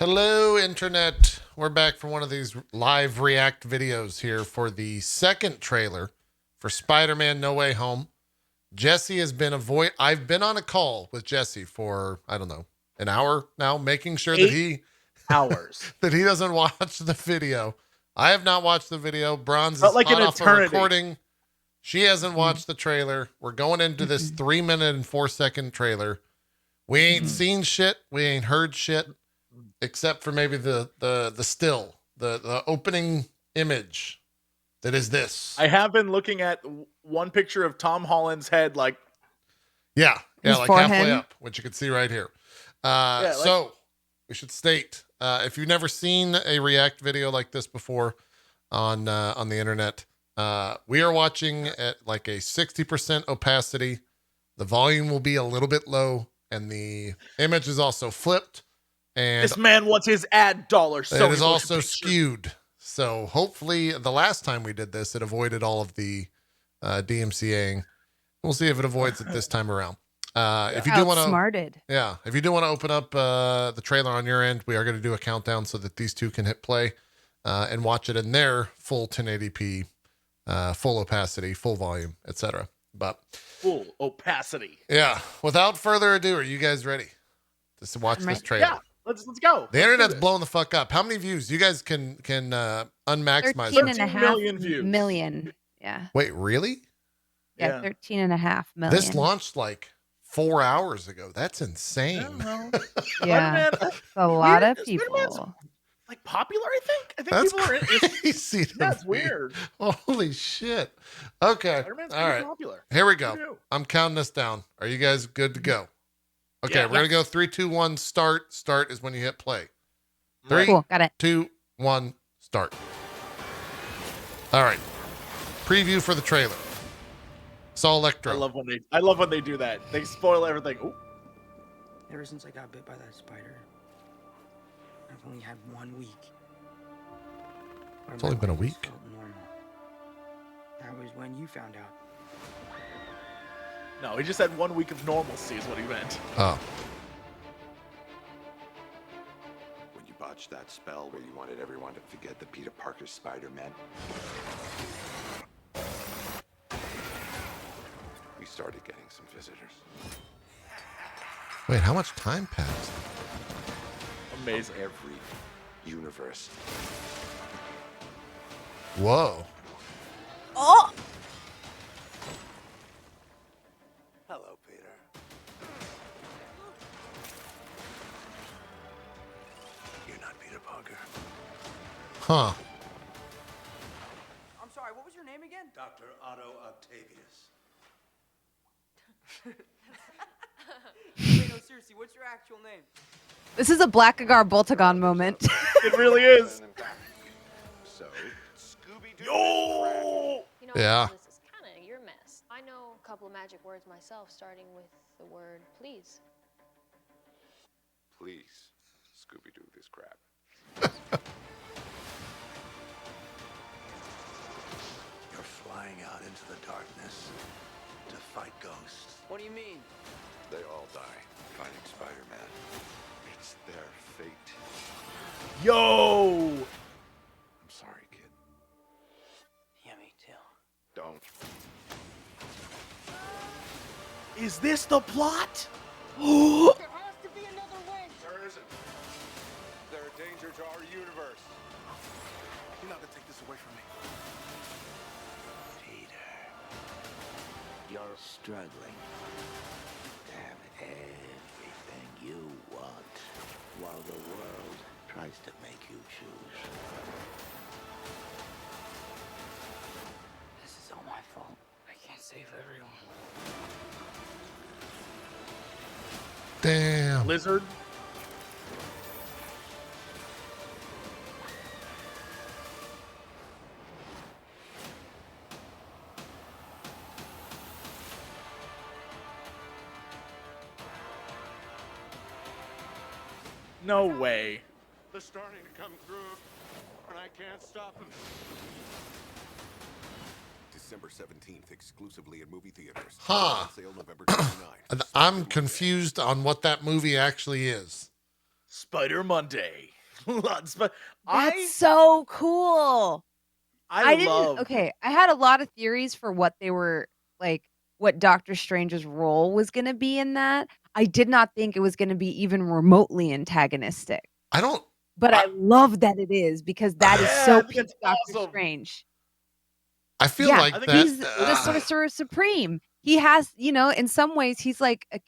Hello, Internet. We're back for one of these live react videos here for the second trailer for Spider-Man No Way Home. Jesse has been I've been on a call with Jesse for, I don't know, an hour now, making sure that he hours that he doesn't watch the video. I have not watched the video. Bronze felt is like hot an off a eternity. recording. She hasn't watched the trailer. We're going into this 3-minute and 4-second trailer. We ain't seen shit. We ain't heard shit. Except for maybe the still, the opening image that is this. I have been looking at one picture of Tom Holland's head, like like forehead. halfway up, which you can see right here. So we should state, if you've never seen a react video like this before on the internet, we are watching at like a 60% opacity. The volume will be a little bit low, and the image is also flipped. And this man wants his ad dollar. So it is also skewed. So hopefully the last time we did this, it avoided all of the DMCAing. We'll see if it avoids it this time around. If you do want to, if you do want to open up the trailer on your end, we are going to do a countdown so that these two can hit play and watch it in their full 1080p, full opacity, full volume, etc. But full opacity. Yeah. Without further ado, are you guys ready to watch this trailer? Yeah. Let's go. The internet's blowing the fuck up. How many views? You guys can unmaximize 13.5 million views. Million. Yeah. Wait, really? Yeah, 13.5 million. This launched like 4 hours ago. That's insane. Yeah, a lot of people. Like popular, I think people are crazy. That's weird. Holy shit. Okay. All right. Popular. Here we go. I'm counting this down. Are you guys good to go? Okay, we're gonna go 3, 2, 1, start. Start is when you hit play. 3, cool, got it. 2, 1, start. All right. Preview for the trailer. Saw Electro. I love when they do that. They spoil everything. Ooh. Ever since I got bit by that spider, I've only had 1 week. It's only been a week. That was when you found out. No, he just had 1 week of normalcy is what he meant. Oh. When you botched that spell where you wanted everyone to forget the Peter Parker Spider-Man, we started getting some visitors. Wait, how much time passed? Amazing. Every universe. Whoa. Oh! Hello, Peter. You're not Peter Parker. Huh. I'm sorry, what was your name again? Dr. Otto Octavius. Wait, no, seriously, what's your actual name? This is a Blackagar Boltagon moment. It really is. So, Scooby-Doo. Yo! You know, Yeah. this is kind of your mess. I know a couple of magic words myself, starting with the word please. Please, Scooby-Doo this crap. You're flying out into the darkness to fight ghosts. What do you mean? They all die fighting Spider-Man. It's their fate. Yo! I'm sorry, kid. Yeah, me too. Don't. Is this the plot? There has to be another way. There isn't. They're a danger to our universe. You're not gonna take this away from me. Peter, you're struggling to have everything you want while the world tries to make you choose. This is all my fault. I can't save everyone. Damn. Lizard. No way. They're starting to come through, and I can't stop them. December 17th, exclusively in movie theaters. Huh. On sale November 29th. I'm confused on what that movie actually is. Spider Monday. That's so cool. I love. Okay, I had a lot of theories for what they were like, what Doctor Strange's role was going to be in that. I did not think it was going to be even remotely antagonistic. But I love that it is, because that is so peak Doctor Strange. I feel like he's the Sorcerer Supreme. He has, in some ways, he's like a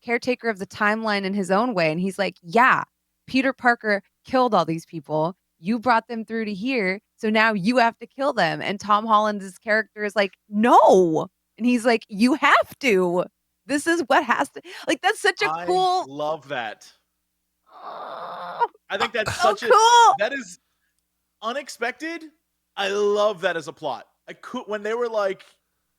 caretaker of the timeline in his own way. And he's like, yeah, Peter Parker killed all these people. You brought them through to here. So now you have to kill them. And Tom Holland's character is like, no. And he's like, you have to. This is what has to. Like, that's such a cool. I love that. I think that's so such cool. That is unexpected. I love that as a plot. When they were like,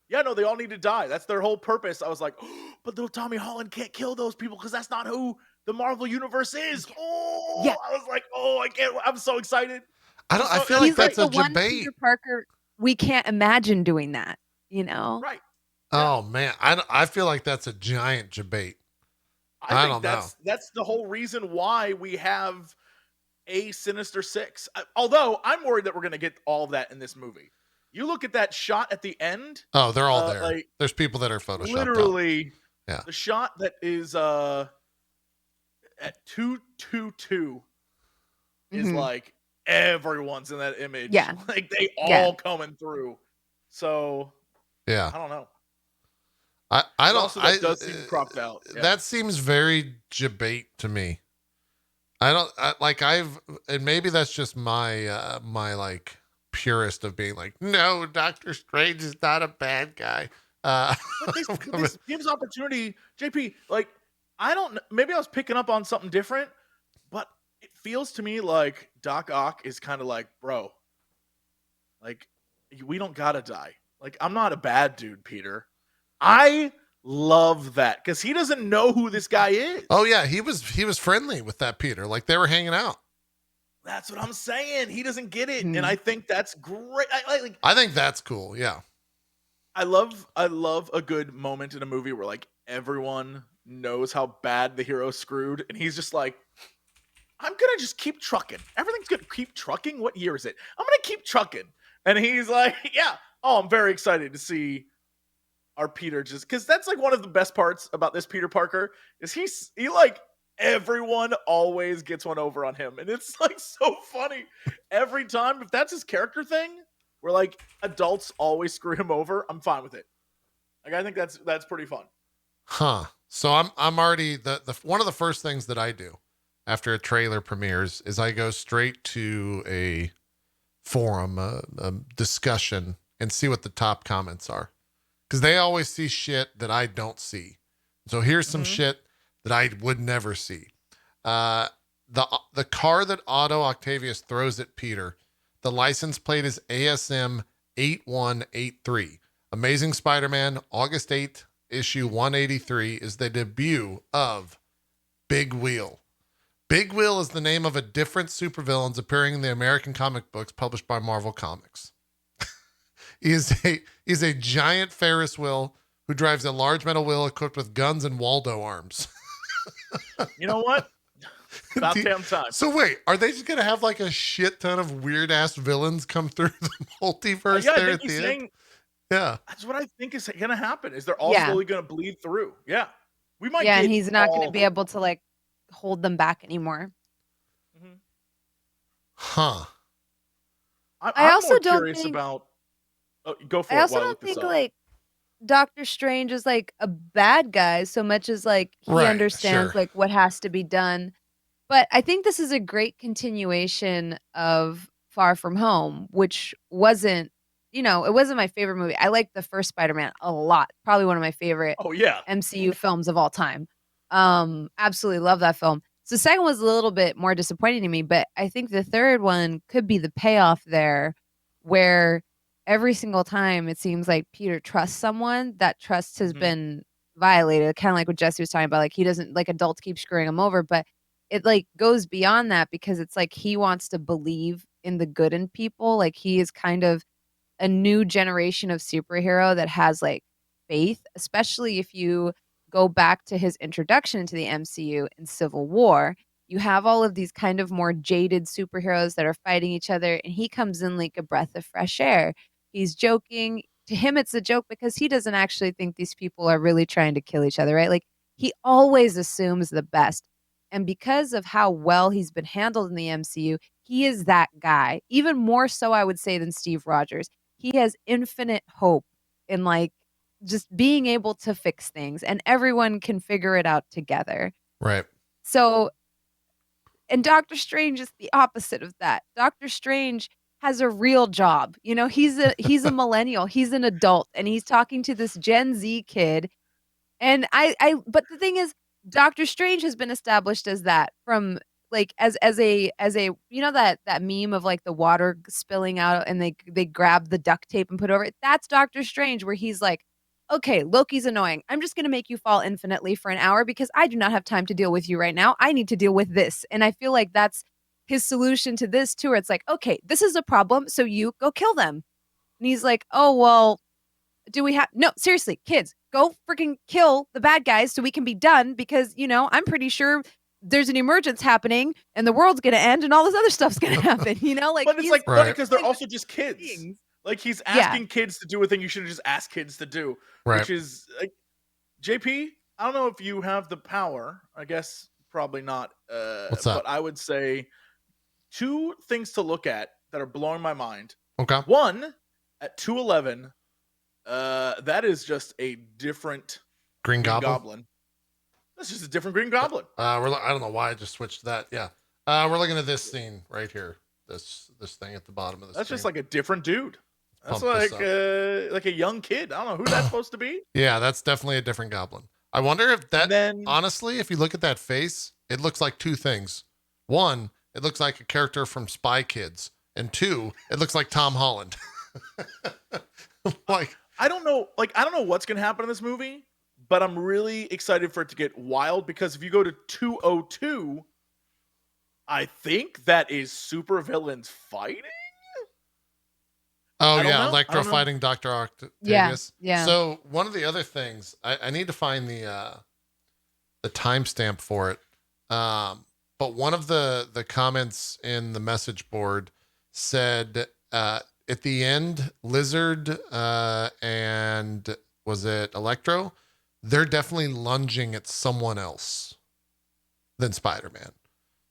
yeah, no, they all need to die. That's their whole purpose. I was like, oh, but little Tommy Holland can't kill those people because that's not who the Marvel universe is. Oh, yeah. I was like, oh, I can't. I'm so excited. I feel like that's a debate. Peter Parker, we can't imagine doing that, Right. Oh man, I feel like that's a giant debate. I think that's the whole reason why we have a Sinister Six. Although I'm worried that we're going to get all of that in this movie. You look at that shot at the end. Oh, they're all there. Like, there's people that are photoshopped. Literally, yeah. The shot that is at 222 is like everyone's in that image. Yeah, like they all coming through. So yeah, I don't know. I don't. Also, that does seem cropped out. Yeah. That seems very debate to me. And maybe that's just my my like purist of being like, no, Doctor Strange is not a bad guy. This gives opportunity, JP. Like, I don't. Maybe I was picking up on something different, but it feels to me like Doc Ock is kind of like, bro, like we don't gotta die. Like, I'm not a bad dude, Peter. I love that because he doesn't know who this guy is. Oh yeah, he was friendly with that Peter. Like they were hanging out. That's what I'm saying. He doesn't get it, and I think that's great. I think that's cool. Yeah, I love a good moment in a movie where like everyone knows how bad the hero's screwed, and he's just like, I'm gonna just keep trucking. Everything's gonna keep trucking. What year is it? I'm gonna keep trucking. And he's like, yeah. Oh, I'm very excited to see our Peter, just because that's like one of the best parts about this Peter Parker is he like everyone always gets one over on him, and it's like so funny every time. If that's his character thing, where like adults always screw him over, I'm fine with it. Like I think that's pretty fun. Huh. So I'm already the one of the first things that I do after a trailer premieres is I go straight to a forum, a discussion, and see what the top comments are. Because they always see shit that I don't see. So here's some shit that I would never see. The car that Otto Octavius throws at Peter, the license plate is ASM 8183. Amazing Spider-Man, August 8th, issue 183 is the debut of Big Wheel. Big Wheel is the name of a different supervillains appearing in the American comic books published by Marvel Comics. He's a giant Ferris wheel who drives a large metal wheel equipped with guns and Waldo arms. You know what? About damn time. So wait, are they just gonna have like a shit ton of weird ass villains come through the multiverse there at the end? Yeah, that's what I think is gonna happen. Is they're all slowly gonna bleed through? Yeah, we might. Yeah, and he's not gonna be able to like hold them back anymore. Huh. I also don't think about. Oh, go for it. I also don't think like Doctor Strange is like a bad guy so much as like he understands like what has to be done. But I think this is a great continuation of Far From Home, which wasn't, it wasn't my favorite movie. I liked the first Spider-Man a lot. Probably one of my favorite MCU films of all time. Absolutely love that film. So the second was a little bit more disappointing to me, but I think the third one could be the payoff there where every single time it seems like Peter trusts someone, that trust has been violated. Kind of like what Jesse was talking about. Like he doesn't, like adults keep screwing him over, but it like goes beyond that because it's like he wants to believe in the good in people. Like he is kind of a new generation of superhero that has like faith, especially if you go back to his introduction to the MCU in Civil War. you have all of these kind of more jaded superheroes that are fighting each other, and he comes in like a breath of fresh air. He's joking. To him, it's a joke because he doesn't actually think these people are really trying to kill each other, right? Like, he always assumes the best. And because of how well he's been handled in the MCU, he is that guy. Even more so, I would say, than Steve Rogers. He has infinite hope in, like, just being able to fix things, and everyone can figure it out together. Right. So, and Doctor Strange is the opposite of that. Doctor Strange has a real job. You know, he's a millennial, he's an adult, and he's talking to this Gen Z kid. And but the thing is, Doctor Strange has been established as that from like as a you know that meme of like the water spilling out and they grab the duct tape and put over it. That's Doctor Strange, where he's like, okay, Loki's annoying. I'm just gonna make you fall infinitely for an hour because I do not have time to deal with you right now. I need to deal with this. And I feel like that's his solution to this too, where it's like, okay, this is a problem, so you go kill them. And he's like, oh well, do we have no, seriously, kids, go freaking kill the bad guys so we can be done, because you know, I'm pretty sure there's an emergence happening and the world's gonna end and all this other stuff's gonna happen, you know? Like, but it's like funny because they're like, also just kids. Like, he's asking kids to do a thing you should have just asked kids to do, which is like, JP, I don't know if you have the power. I guess probably not. What's up? But I would say 2 things to look at that are blowing my mind. Okay. One, at 211, that is just a different Green Goblin. That's just a different Green Goblin. I don't know why I just switched to that. Yeah. We're looking at this scene right here. This thing at the bottom of the That's screen. just like a different dude. That's like a young kid. I don't know who that's supposed to be. Yeah, that's definitely a different Goblin. I wonder if that, honestly, if you look at that face, it looks like 2 things. 1, it looks like a character from Spy Kids. And 2, it looks like Tom Holland. Like, I don't know what's going to happen in this movie, but I'm really excited for it to get wild, because if you go to 202, I think that is supervillains fighting. Oh yeah, Electro fighting Dr. Octavius. Yeah. So one of the other things, I need to find the timestamp for it. But one of the comments in the message board said at the end, Lizard and was it Electro? They're definitely lunging at someone else than Spider-Man.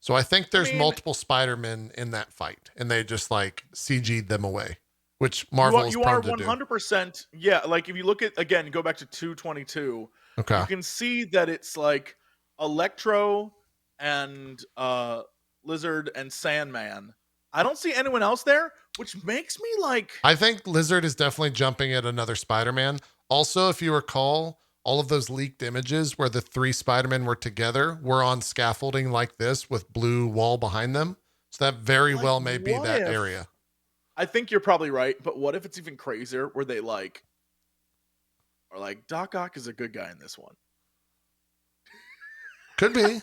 So I think there's multiple Spider-Men in that fight, and they just like CG'd them away, which Marvel is prone to do. 100%. Yeah, like if you look at, again, go back to 222, okay, you can see that it's like Electro and Lizard and Sandman. I don't see anyone else there, which makes me like... I think Lizard is definitely jumping at another Spider-Man. Also, if you recall, all of those leaked images where the 3 Spider-Men were together were on scaffolding like this with blue wall behind them. So that very well may be that area. I think you're probably right, but what if it's even crazier where they like are like, Doc Ock is a good guy in this one? Could be.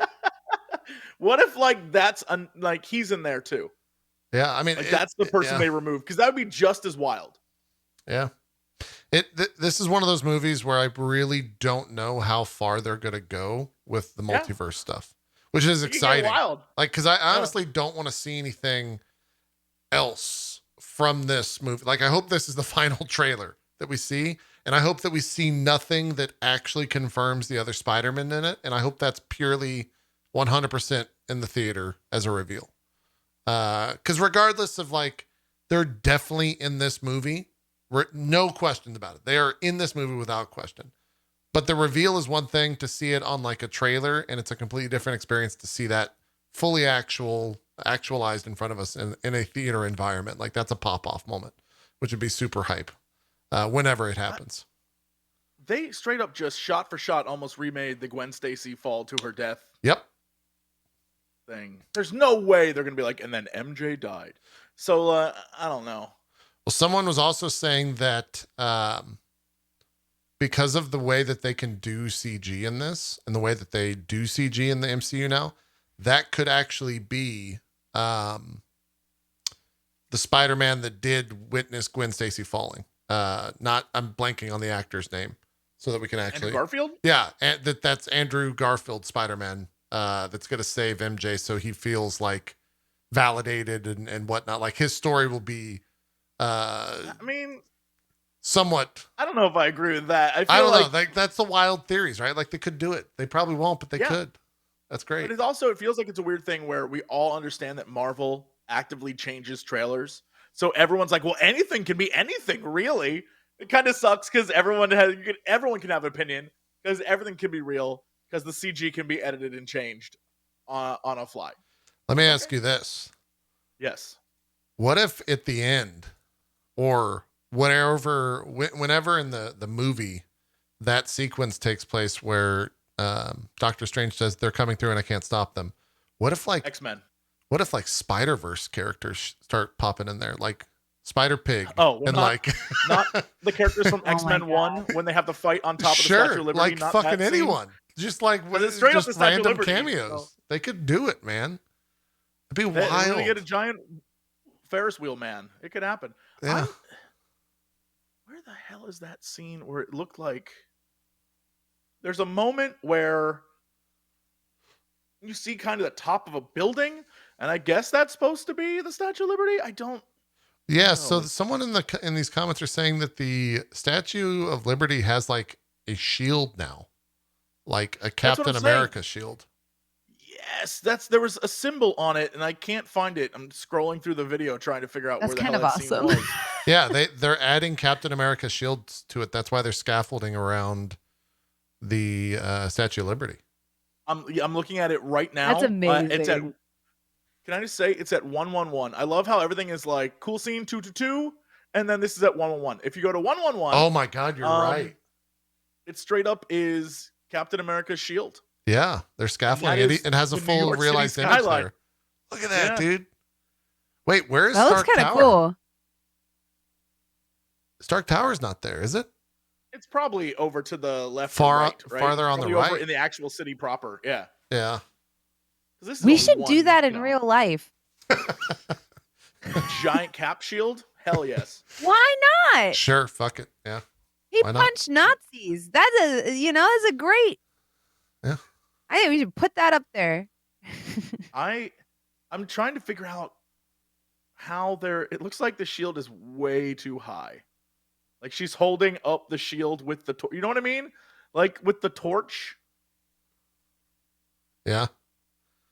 What if like that's like he's in there too? Yeah, I mean, like that's the person they removed, because that would be just as wild. Yeah. This is one of those movies where I really don't know how far they're going to go with the multiverse stuff, which is exciting. Wild. Like, because I honestly don't want to see anything else from this movie. Like, I hope this is the final trailer that we see, and I hope that we see nothing that actually confirms the other Spider-Man in it, and I hope that's purely 100% in the theater as a reveal. Because regardless of, like, they're definitely in this movie. No questions about it. They are in this movie without question. But the reveal is one thing to see it on like a trailer, and it's a completely different experience to see that fully actualized in front of us in a theater environment. Like, that's a pop-off moment, which would be super hype whenever it happens. They straight up just shot for shot almost remade the Gwen Stacy fall to her death. Yep. Thing. There's no way they're going to be like, and then MJ died. So I don't know. Well, someone was also saying that because of the way that they can do CG in this and the way that they do CG in the MCU now, that could actually be the Spider-Man that did witness Gwen Stacy falling. I'm blanking on the actor's name so that we can actually... Andrew Garfield? Yeah, and that's Andrew Garfield Spider-Man that's going to save MJ, so he feels like validated and whatnot. Like his story will be, I mean, somewhat. I don't know if I agree with that. I don't know. Like that's the wild theories, right? Like they could do it. They probably won't, but they could. That's great. But it feels like it's a weird thing where we all understand that Marvel actively changes trailers. So everyone's like, well, anything can be anything, really. It kind of sucks because everyone can have an opinion because everything can be real because the CG can be edited and changed on a fly. Let me ask you this. Yes. What if at the end or whenever in the movie that sequence takes place where Doctor Strange says they're coming through and I can't stop them. What if like X-Men? What if like Spider-Verse characters start popping in there, like Spider-Pig? Oh, and not the characters from X-Men 1 when they have to fight on top of the Statue of Liberty. Like not fucking anyone. Just like straight up the random cameos. So. They could do it, man. It'd be wild. Really get a giant Ferris wheel man. It could happen. Yeah. Where the hell is that scene where it looked like there's a moment where you see kind of the top of a building, and I guess that's supposed to be the Statue of Liberty. I don't. Yeah. So someone in these comments are saying that the Statue of Liberty has like a shield now, like a Captain America shield. Yes, there was a symbol on it, and I can't find it. I'm scrolling through the video trying to figure out where the hell that scene was. Yeah, they're adding Captain America shields to it. That's why they're scaffolding around the Statue of Liberty. I'm looking at it right now. That's amazing. Can I just say it's at 111? I love how everything is like cool scene 222, and then this is at 111. If you go to 111, oh my God, you're right. It straight up is Captain America's shield. Yeah, they're scaffolding. It has a full realized image there. Look at that, dude. Wait, where is Stark Tower? That looks kind of cool. Stark Tower's not there, is it? It's probably over to the left, farther on the right, over in the actual city proper. Yeah, yeah. We should do that in real life. Giant cap shield? Hell yes. Why not? Sure, fuck it. Yeah. He punched Nazis. That's a great. Yeah. I think we should put that up there. I'm trying to figure out how it looks like the shield is way too high. Like she's holding up the shield with the you know what I mean? Like with the torch. Yeah.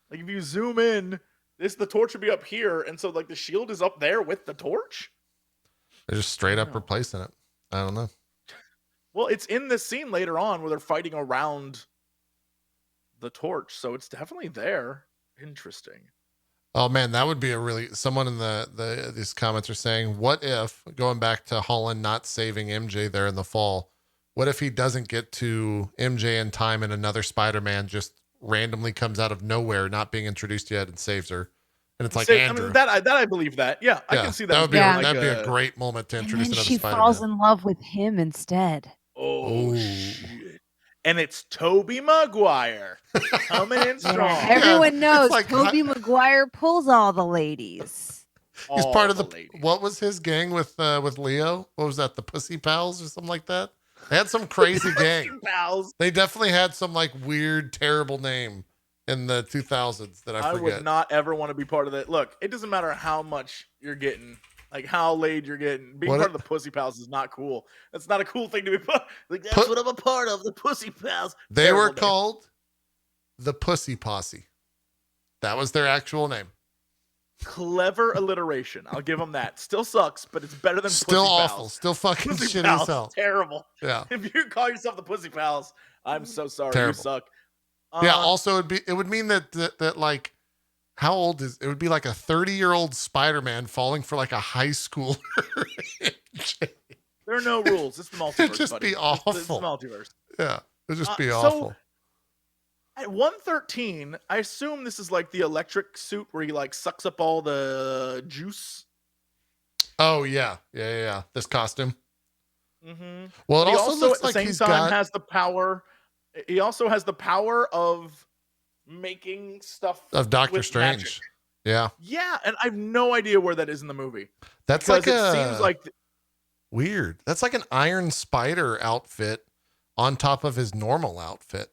Like if you zoom in, the torch would be up here, and so like the shield is up there with the torch. They're just straight up replacing it. I don't know. Well, it's in this scene later on where they're fighting around the torch, so it's definitely there. Interesting. Oh man, that would be someone in these comments are saying, what if, going back to Holland not saving MJ there in the fall, what if he doesn't get to MJ in time and another Spider-Man just randomly comes out of nowhere, not being introduced yet, and saves her? And it's like Andrew. I mean, that I believe that. Yeah, I can see that. That'd be a great moment to introduce another Spider-Man. She falls in love with him instead. Oh shit. And it's Tobey Maguire coming in strong. Everyone knows Tobey Maguire pulls all the ladies. He's part of what was his gang with Leo? What was that? The Pussy Pals or something like that? They had some crazy gang. Pals. They definitely had some like weird, terrible name in the 2000s that I forget. I would not ever want to be part of that. Look, it doesn't matter how much you're getting. Like how laid you're getting. Being part of the Pussy Pals is not cool. That's not a cool thing to be part. Like that's what I'm a part of. The Pussy Pals. They were called the Pussy Posse. That was their actual name. Clever alliteration. I'll give them that. Still sucks, but it's better than still Pussy awful. Pals. Still fucking Pussy shitty Pals, as hell. Terrible. Yeah. If you call yourself the Pussy Pals, I'm so sorry. Terrible. You suck. Yeah. Also, it would mean that like. How old is it? Would be like a 30-year-old Spider-Man falling for like a high schooler. There are no rules. It's the multiverse. It'd just be awful. It's the multiverse. Yeah, it'd just be awful. At 113, I assume this is like the electric suit where he like sucks up all the juice. Oh yeah. This costume. Mm-hmm. Well, it also looks at the like same time has the power. He also has the power of making stuff of Doctor Strange. Magic. Yeah, and I have no idea where that is in the movie. That's because like it seems like weird. That's like an Iron Spider outfit on top of his normal outfit.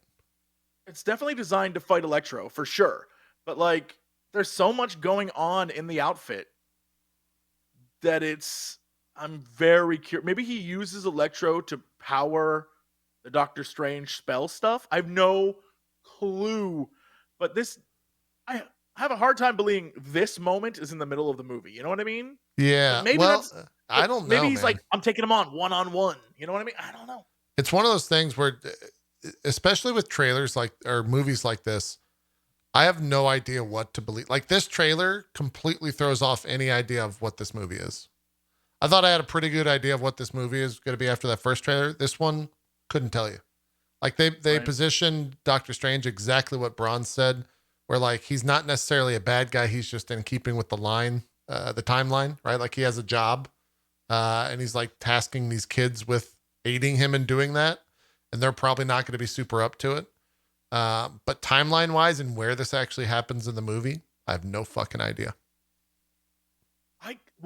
It's definitely designed to fight Electro for sure. But like, there's so much going on in the outfit that I'm very curious. Maybe he uses Electro to power the Doctor Strange spell stuff. I have no clue. But I have a hard time believing this moment is in the middle of the movie. You know what I mean? Yeah. Like maybe I don't know. Maybe he's man. like, I'm taking him on one-on-one. You know what I mean? I don't know. It's one of those things where, especially with trailers or movies like this, I have no idea what to believe. Like this trailer completely throws off any idea of what this movie is. I thought I had a pretty good idea of what this movie is going to be after that first trailer. This one couldn't tell you. Like they Right. positioned Doctor Strange exactly what Bronze said, where like he's not necessarily a bad guy. He's just in keeping with the timeline, right? Like he has a job, and he's like tasking these kids with aiding him in doing that, and they're probably not going to be super up to it. But timeline wise and where this actually happens in the movie, I have no fucking idea.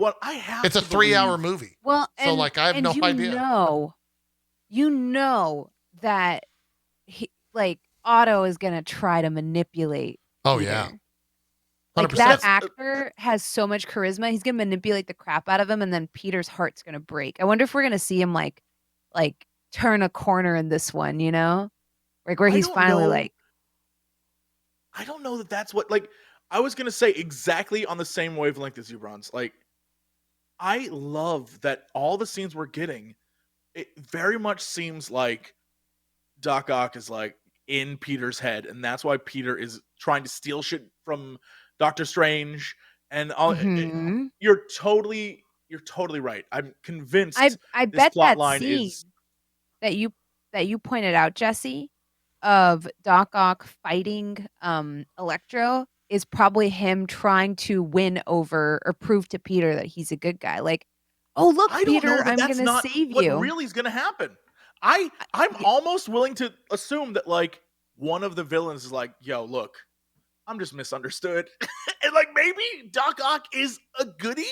It's a 3-hour movie. Well, so like I have no idea. You know that Otto is gonna try to manipulate. Oh Peter. yeah. 100%. Like that actor has so much charisma. He's gonna manipulate the crap out of him, and then Peter's heart's gonna break. I wonder if we're gonna see him like turn a corner in this one, you know? Like where he's finally I don't know that's what I was gonna say exactly on the same wavelength as you, Bronze. Like I love that all the scenes we're getting, it very much seems like Doc Ock is like in Peter's head, and that's why Peter is trying to steal shit from Doctor Strange. And all you're totally right. I'm convinced. I this bet plot that line scene is that you pointed out, Jesse, of Doc Ock fighting Electro is probably him trying to win over or prove to Peter that he's a good guy. Like, oh look, Peter, I'm gonna save you. What really is gonna happen? I'm almost willing to assume that like one of the villains is like, yo, look, I'm just misunderstood. And like maybe Doc Ock is a goodie.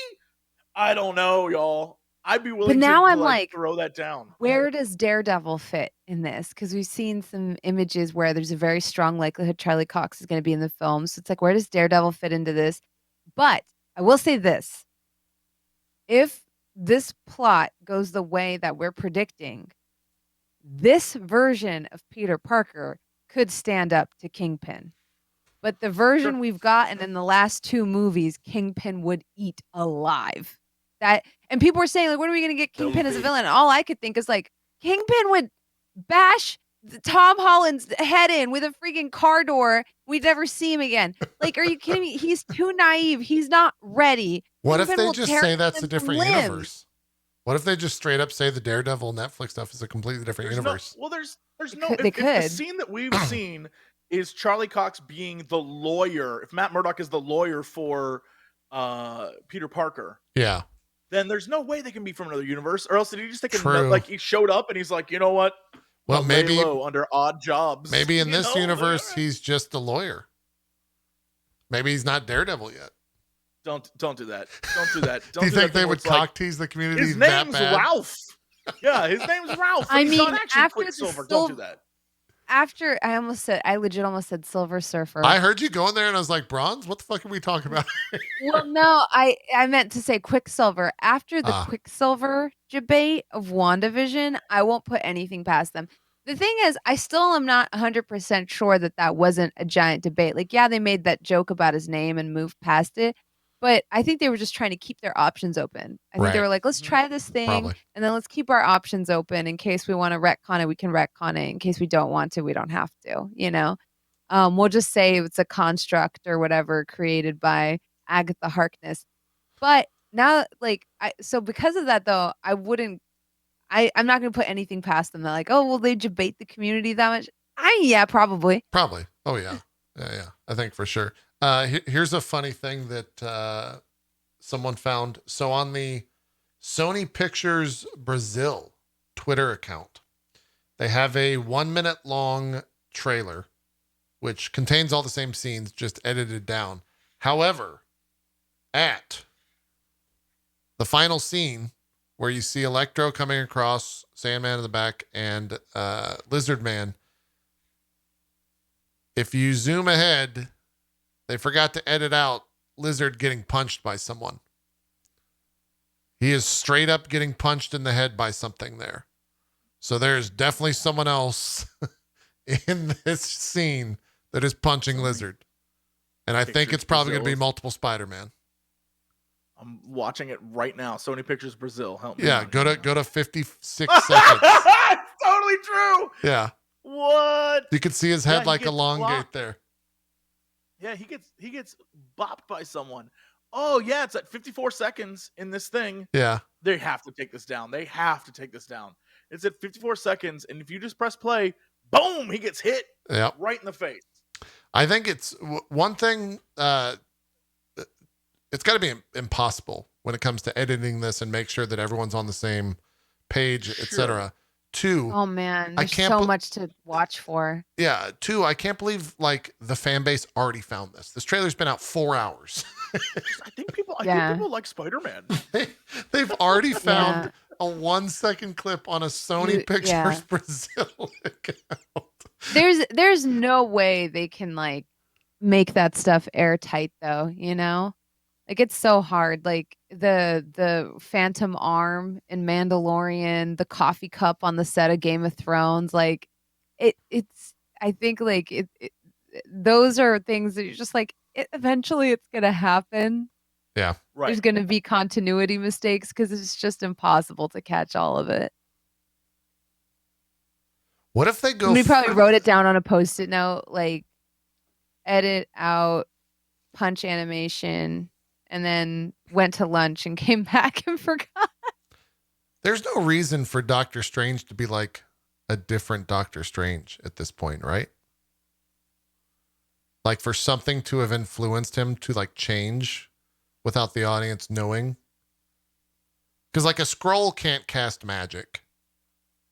I don't know, y'all. I'd be willing to throw that down. Where does Daredevil fit in this? Because we've seen some images where there's a very strong likelihood Charlie Cox is going to be in the film. So it's like, where does Daredevil fit into this? But I will say this. If this plot goes the way that we're predicting, this version of Peter Parker could stand up to Kingpin. But the version we've gotten in the last 2 movies, Kingpin would eat alive. And people were saying, like, when are we going to get Kingpin as a villain? And all I could think is, like, Kingpin would bash Tom Holland's head in with a freaking car door. We'd never see him again. Like, are you kidding me? He's too naive. He's not ready. What Kingpin if they just say that's a different limbs. Universe? What if they just straight up say the Daredevil Netflix stuff is a completely different universe? There's no. If the scene that we've seen is Charlie Cox being the lawyer, if Matt Murdock is the lawyer for Peter Parker, yeah, then there's no way they can be from another universe. Or else did he just take like he showed up and he's like, you know what? Well, maybe under odd jobs. Maybe in this universe he's just a lawyer. Maybe he's not Daredevil yet. Don't do that. Don't do that. Don't do you think they would cock tease the community? His name's Ralph. Yeah, his name's Ralph. I mean, not actually Quicksilver. Don't do that. After I legit almost said Silver Surfer. I heard you going there and I was like, Bronze, what the fuck are we talking about? Well, no, I meant to say Quicksilver. After the Quicksilver debate of WandaVision, I won't put anything past them. The thing is, I still am not 100% sure that wasn't a giant debate. Like, yeah, they made that joke about his name and moved past it. But I think they were just trying to keep their options open. I think they were like, let's try this thing, and then let's keep our options open in case we want to retcon it. We can retcon it. In case we don't want to, we don't have to. You know, we'll just say it's a construct or whatever created by Agatha Harkness. But now, so because of that, though, I'm not going to put anything past them. They're like, oh, will they debate the community that much? Yeah, probably. Probably. Oh yeah, yeah. I think for sure. Here's a funny thing that someone found. So on the Sony Pictures Brazil Twitter account, they have a 1-minute long trailer, which contains all the same scenes, just edited down. However, at the final scene where you see Electro coming across, Sandman in the back, and Lizard Man, if you zoom ahead, they forgot to edit out Lizard getting punched by someone. He is straight up getting punched in the head by something there. So there's definitely someone else in this scene that is punching Lizard. And I think it's probably going to be multiple Spider-Man. I'm watching it right now. Sony Pictures Brazil. Help me. Yeah, go to 56 seconds. It's totally true. Yeah. What? You can see his head like elongate there. Yeah, he gets bopped by someone. Oh yeah, it's at 54 seconds in this thing. Yeah. They have to take this down. They have to take this down. It's at 54 seconds, and if you just press play, boom, he gets hit right in the face. I think it's one thing. It's got to be impossible when it comes to editing this and make sure that everyone's on the same page, etc. Two, oh man, there's so much to watch for. Yeah. Two, I can't believe like the fan base already found this. This trailer's been out 4 hours. I think people like Spider-Man. They've already found a 1-second clip on a Sony Pictures Brazil account. There's no way they can like make that stuff airtight though, you know? Like it's so hard. Like the phantom arm in Mandalorian, the coffee cup on the set of Game of Thrones, like it's I think like it those are things that you're just like eventually it's gonna happen. Yeah. Right. There's gonna be continuity mistakes because it's just impossible to catch all of it. What if they go? We probably wrote it down on a Post-it note, like edit out punch animation, and then went to lunch and came back and forgot. There's no reason for Doctor Strange to be like a different Doctor Strange at this point, right? Like for something to have influenced him to like change without the audience knowing. Because like a scroll can't cast magic,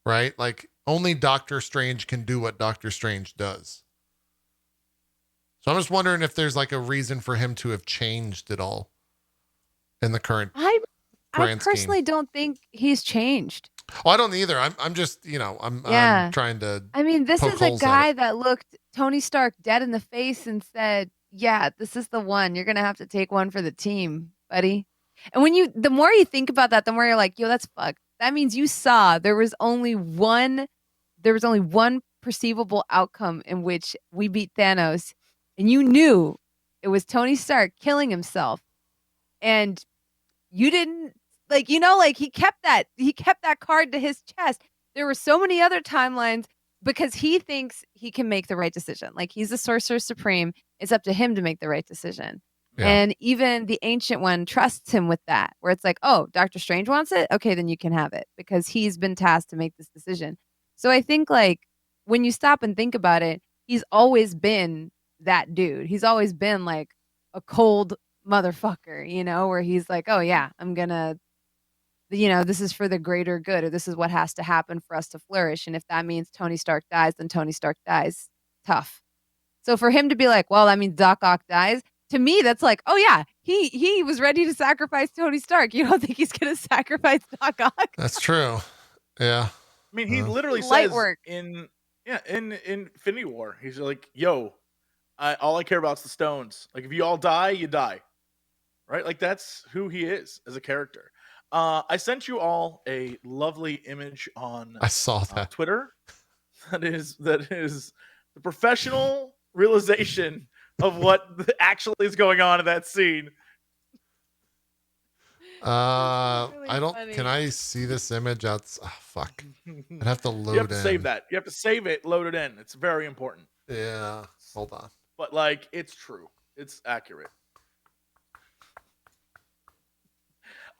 right? Like only Doctor Strange can do what Doctor Strange does. So I'm just wondering if there's like a reason for him to have changed at all in the current I grand personally scheme. don't think he's changed. Oh, I don't either. I'm just, you know, I'm trying to. I mean, this is a guy that looked Tony Stark dead in the face and said, "Yeah, this is the one. You're gonna have to take one for the team, buddy." And the more you think about that, the more you're like, "Yo, that's fucked." That means you saw there was only one perceivable outcome in which we beat Thanos. And you knew it was Tony Stark killing himself. And you didn't like, you know, like he kept that card to his chest. There were so many other timelines because he thinks he can make the right decision. Like he's the Sorcerer Supreme. It's up to him to make the right decision. Yeah. And even the Ancient One trusts him with that, where it's like, oh, Doctor Strange wants it? Okay, then you can have it because he's been tasked to make this decision. So I think like when you stop and think about it, he's always been that dude. He's always been like a cold motherfucker, you know, where he's like, oh yeah, I'm gonna, you know, this is for the greater good, or this is what has to happen for us to flourish. And if that means Tony Stark dies, then Tony Stark dies. Tough. So for him to be like, well, that means Doc Ock dies. To me, that's like, oh yeah, he was ready to sacrifice Tony Stark. You don't think he's gonna sacrifice Doc Ock? That's true. Yeah. I mean, he literally says in Infinity War, he's like, yo, all I care about is the stones. Like if you all die, you die. Right? Like that's who he is as a character. I sent you all a lovely image on I saw that. Twitter. That is the professional realization of what actually is going on in that scene. Really I don't. funny. Can I see this image? Oh, fuck. I'd have to load You have to in. save that. You have to save it, load it in. It's very important. Yeah. Hold on. But like, it's true. It's accurate.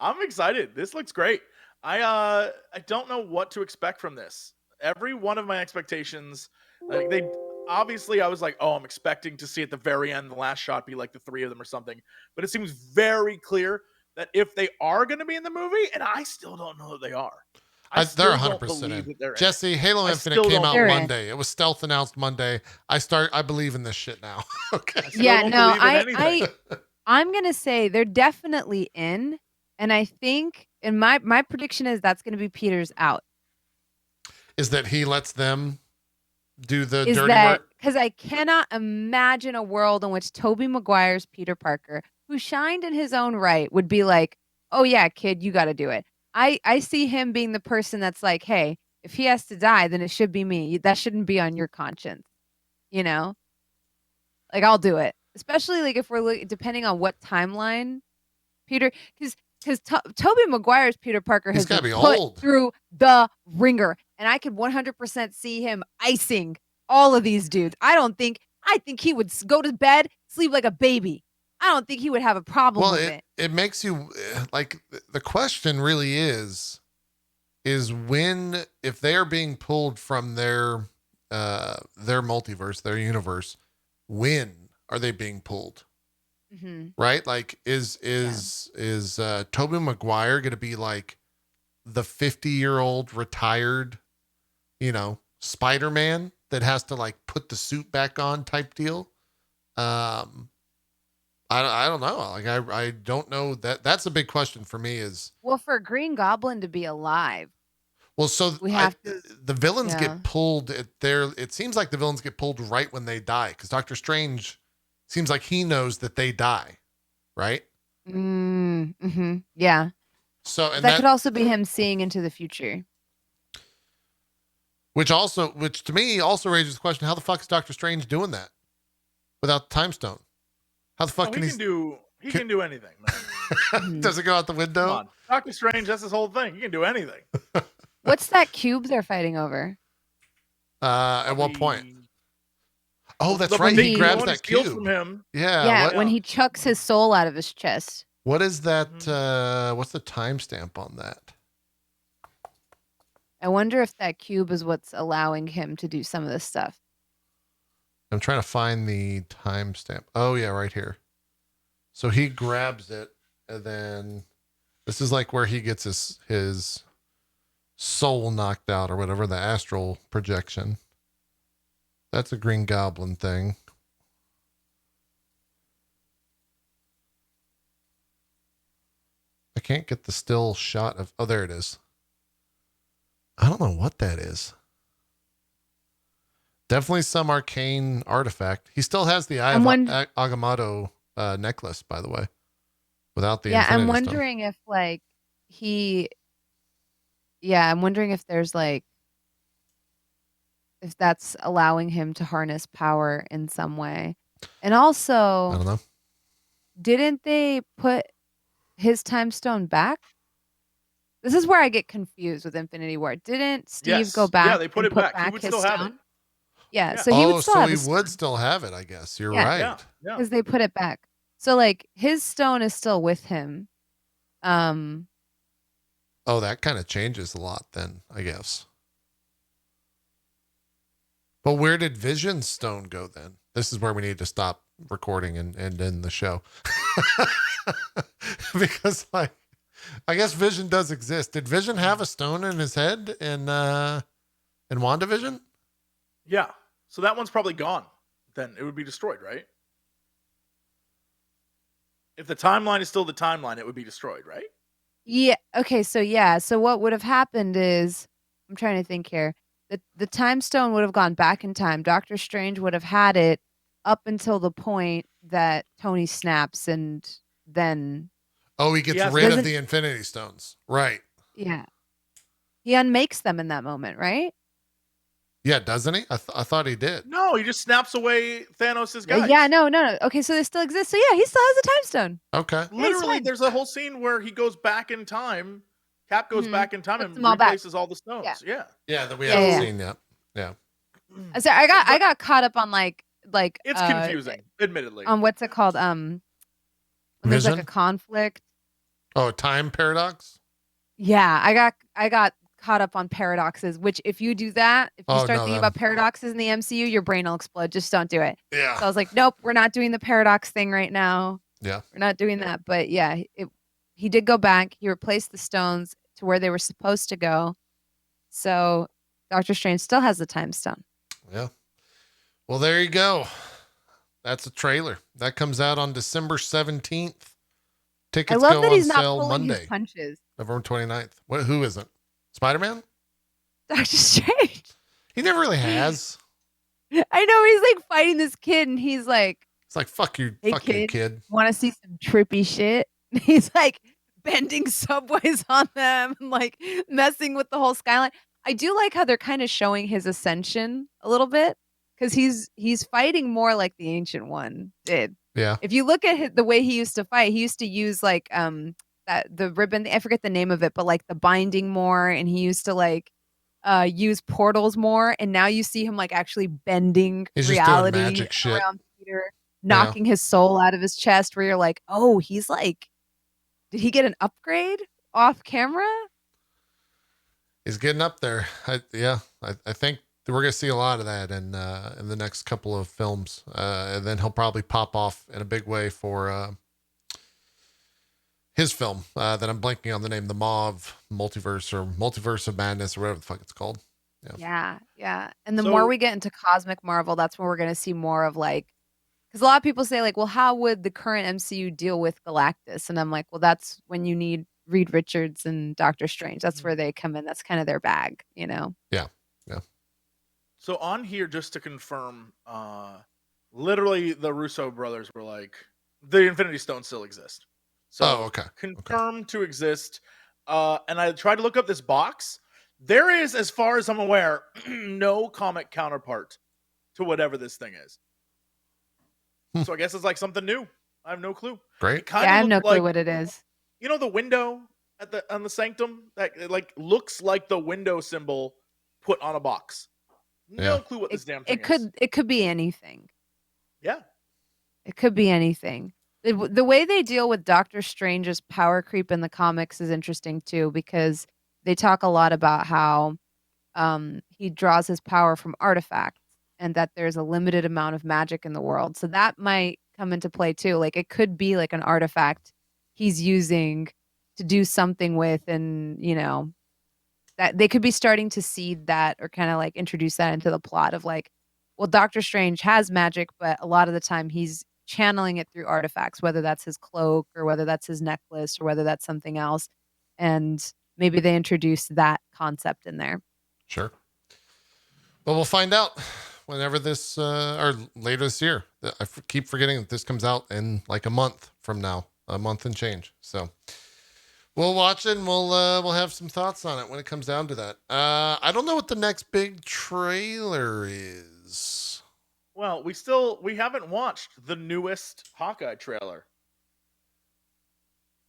I'm excited. This looks great. I don't know what to expect from this. Every one of my expectations, like they obviously, I was like, oh, I'm expecting to see at the very end, the last shot be like the three of them or something. But it seems very clear that if they are going to be in the movie, and I still don't know that they are. They're 100% in. Jesse, Halo Infinite came out Monday. It was stealth announced Monday. I believe in this shit now. Okay. Yeah, no, I'm going to say they're definitely in. And I think, and my prediction is that's going to be Peter's out. Is that he lets them do the dirty work? Because I cannot imagine a world in which Tobey Maguire's Peter Parker, who shined in his own right, would be like, oh yeah, kid, you got to do it. I see him being the person that's like, hey, if he has to die, then it should be me. That shouldn't be on your conscience. You know? Like, I'll do it. Especially like if we're depending on what timeline Peter, because Tobey Maguire's Peter Parker has been put old. through the ringer, and I could 100% see him icing all of these dudes. I think he would go to bed, sleep like a baby. I don't think he would have a problem with it. It makes you like the question really is when, if they are being pulled from their multiverse, their universe, when are they being pulled? Mm-hmm. Right? Like is Tobey Maguire going to be like the 50-year-old retired, Spider-Man that has to like put the suit back on type deal? I don't know. Like I don't know. That's a big question for me is, well, for Green Goblin to be alive. Well, so the villains Yeah. get pulled it seems like the villains get pulled right when they die, because Doctor Strange seems like he knows that they die, right? Mm-hmm. Yeah. So and that could also be him seeing into the future. Which to me also raises the question: how the fuck is Doctor Strange doing that without the Time Stone? How the fuck can he do anything, man. Does it go out the window? Come on. Doctor Strange, that's his whole thing. He can do anything. What's that cube they're fighting over? At what point? Oh, that's right. He grabs that cube from him. Yeah. When he chucks his soul out of his chest. What is that? What's the timestamp on that? I wonder if that cube is what's allowing him to do some of this stuff. I'm trying to find the timestamp. Oh yeah, right here. So he grabs it, and then this is like where he gets his soul knocked out or whatever, the astral projection. That's a Green Goblin thing. I can't get the still shot of, oh, there it is. I don't know what that is. Definitely some arcane artifact. He still has the Eye of Agamotto necklace, by the way, without the Infinity I'm wondering Stone. if like I'm wondering if there's like, if that's allowing him to harness power in some way. And also, I don't know. Didn't they put his time stone back? This is where I get confused with Infinity War. Didn't Steve go back? Yeah, they put it back. He would still have it. Yeah, so he would still have he would still have it, I guess. You're right. Yeah. Because they put it back. So like his stone is still with him. Oh, that kind of changes a lot then, I guess. But where did Vision's stone go then? This is where we need to stop recording and end the show. Because like, I guess Vision does exist. Did Vision have a stone in his head in WandaVision? Yeah. So that one's probably gone. Then it would be destroyed, right? If the timeline is still the timeline, it would be destroyed, right? Yeah. Okay. So what would have happened is, I'm trying to think here. The time stone would have gone back in time. Doctor Strange would have had it up until the point that Tony snaps, and then. Oh, he gets rid of the Infinity Stones. Right. Yeah. He unmakes them in that moment, right? Yeah, doesn't he? I thought he did. No, he just snaps away Thanos' guys. Yeah, no. Okay, so they still exist. So yeah, he still has a time stone. Okay. Literally, there's a whole scene where he goes back in time. Cap goes back in time and replaces all the stones. Yeah. Yeah, that we haven't seen yet. Yeah. So I got caught up on like it's confusing, admittedly. On what's it called? There's like a conflict. Oh, time paradox? Yeah, I got caught up on paradoxes, which if you do that, if you start thinking about paradoxes in the MCU, your brain will explode. Just don't do it. Yeah. So I was like, nope, we're not doing the paradox thing right now. Yeah. We're not doing that. But yeah, he did go back. He replaced the stones to where they were supposed to go. So Doctor Strange still has the time stone. Yeah. Well, there you go. That's a trailer. That comes out on December 17th. Tickets go on sale Monday. His punches. November 29th. Who isn't? Spider-Man? Doctor Strange. He never really has. I know he's like fighting this kid, and he's like, "It's like fuck you, hey, fuck you, kid. Want to see some trippy shit?" And he's like bending subways on them and like messing with the whole skyline. I do like how they're kind of showing his ascension a little bit because he's fighting more like the Ancient One did. Yeah. If you look at the way he used to fight, he used to use like that the ribbon. I forget the name of it, but like the binding more, and he used to like use portals more. And now you see him like actually bending He's reality just doing magic shit. around Peter, knocking his soul out of his chest. Where you're like, oh, he's like, did he get an upgrade off camera? He's getting up there. I think we're gonna see a lot of that in the next couple of films, and then he'll probably pop off in a big way for his film that I'm blanking on the name, the Mauve Multiverse or Multiverse of Madness or whatever the fuck it's called. Yeah. And the more we get into Cosmic Marvel, that's when we're gonna see more of like, because a lot of people say like, well, how would the current MCU deal with Galactus? And I'm like, well, that's when you need Reed Richards and Doctor Strange. That's where they come in. That's kind of their bag, you know? Yeah. So on here, just to confirm, literally the Russo brothers were like, the Infinity Stones still exist. So okay. Confirmed to exist. And I tried to look up this box. There is, as far as I'm aware, no comic counterpart to whatever this thing is. So I guess it's like something new. I have no clue. Great. I have no clue what it is. You know the window on the sanctum that it like looks like the window symbol put on a box. No clue what this damn thing is. It could be anything. Yeah. It could be anything. The way they deal with Doctor Strange's power creep in the comics is interesting too, because they talk a lot about how he draws his power from artifacts and that there's a limited amount of magic in the world. So that might come into play too. Like it could be like an artifact he's using to do something with, and you know, that they could be starting to seed that or kind of like introduce that into the plot of like, well, Doctor Strange has magic, but a lot of the time he's channeling it through artifacts, whether that's his cloak or whether that's his necklace or whether that's something else. And maybe they introduce that concept in there. Sure. Well, we'll find out whenever this, or later this year. I keep forgetting that this comes out in like a month from now, a month and change. So we'll watch it and we'll have some thoughts on it when it comes down to that. I don't know what the next big trailer is. Well, we haven't watched the newest Hawkeye trailer.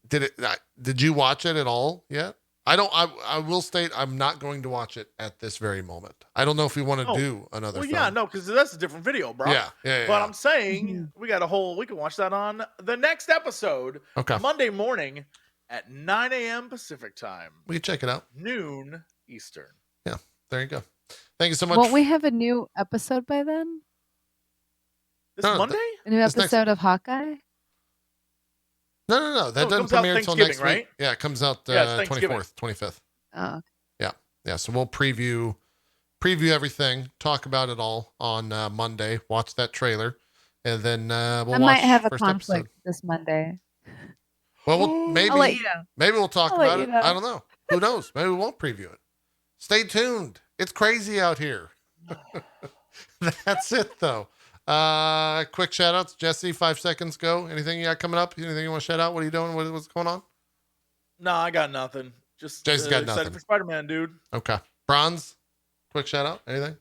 Did you watch it at all yet? I will state I'm not going to watch it at this very moment. I don't know if we want to do another film. Yeah, no, because that's a different video, bro. Yeah. But I'm saying we can watch that on the next episode. Okay. Monday morning at 9 a.m. Pacific time. We can check it out. Noon Eastern. Yeah, there you go. Thank you so much. Won't we have a new episode by then? Monday? A new episode of Hawkeye? No. That doesn't premiere until next week. Right? Yeah, it comes out 24th, 25th. Oh. Okay. Yeah. So we'll preview everything, talk about it all on Monday. Watch that trailer, and then we'll. I might have a conflict this Monday. Well, maybe I'll let you know. Maybe we'll talk about it. I don't know. Who knows? Maybe we won't preview it. Stay tuned. It's crazy out here. That's it, though. Quick shout outs. Jesse, 5 seconds, go. Anything you got coming up? Anything you want to shout out? What are you doing? What's going on? No, I got nothing. Just Jesse's got nothing. Excited for Spider-Man, dude. Okay. Bronze, quick shout out. Anything?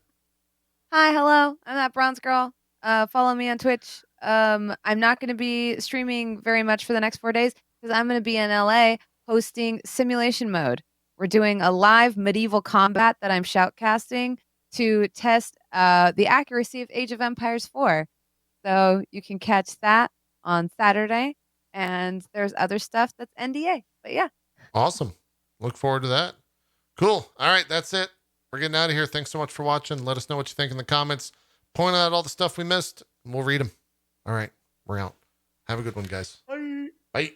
Hi, hello. I'm ThatBronzeGirl. Follow me on Twitch. I'm not going to be streaming very much for the next 4 days because I'm going to be in LA hosting Simulation Mode. We're doing a live medieval combat that I'm shoutcasting to test the accuracy of Age of Empires 4. So you can catch that on Saturday. And there's other stuff that's NDA. But yeah. Awesome. Look forward to that. Cool. All right. That's it. We're getting out of here. Thanks so much for watching. Let us know what you think in the comments. Point out all the stuff we missed, and we'll read them. All right. We're out. Have a good one, guys. Bye. Bye.